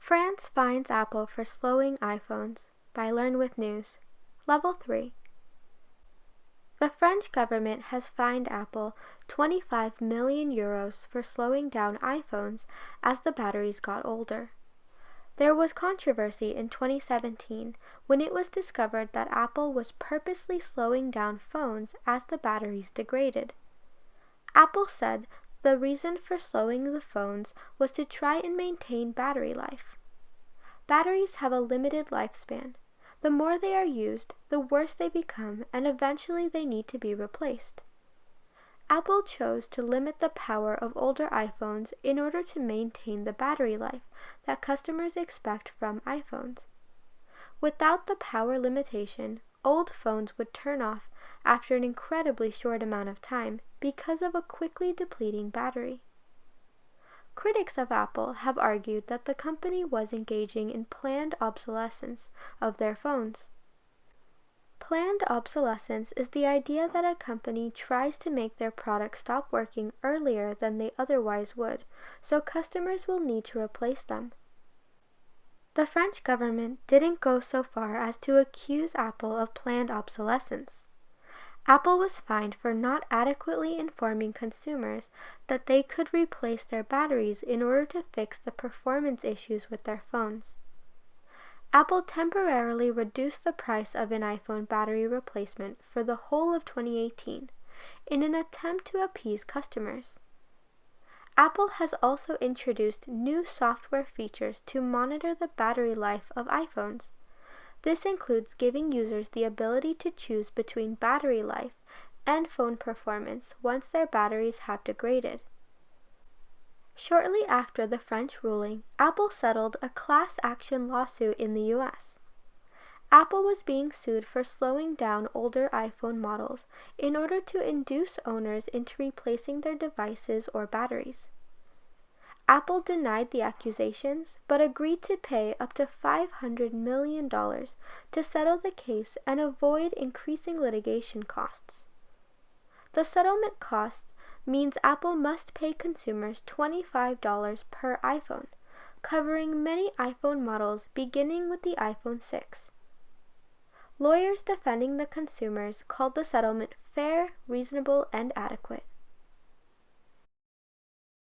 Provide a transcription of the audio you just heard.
France fines Apple for slowing iPhones by Learn with News. Level 3. The French government has fined Apple 25 million euros for slowing down iPhones as the batteries got older. There was controversy in 2017 when it was discovered that Apple was purposely slowing down phones as the batteries degraded. Apple said the reason for slowing the phones was to try and maintain battery life. Batteries have a limited lifespan. The more they are used, the worse they become, and eventually they need to be replaced. Apple chose to limit the power of older iPhones in order to maintain the battery life that customers expect from iPhones. Without the power limitation, old phones would turn off after an incredibly short amount of time because of a quickly depleting battery. Critics of Apple have argued that the company was engaging in planned obsolescence of their phones. Planned obsolescence is the idea that a company tries to make their product stop working earlier than they otherwise would, so customers will need to replace them. The French government didn't go so far as to accuse Apple of planned obsolescence. Apple was fined for not adequately informing consumers that they could replace their batteries in order to fix the performance issues with their phones. Apple temporarily reduced the price of an iPhone battery replacement for the whole of 2018 in an attempt to appease customers. Apple has also introduced new software features to monitor the battery life of iPhones. This includes giving users the ability to choose between battery life and phone performance once their batteries have degraded. Shortly after the French ruling, Apple settled a class action lawsuit in the US. Apple was being sued for slowing down older iPhone models in order to induce owners into replacing their devices or batteries. Apple denied the accusations, but agreed to pay up to $500 million to settle the case and avoid increasing litigation costs. The settlement cost means Apple must pay consumers $25 per iPhone, covering many iPhone models beginning with the iPhone 6. Lawyers defending the consumers called the settlement fair, reasonable, and adequate.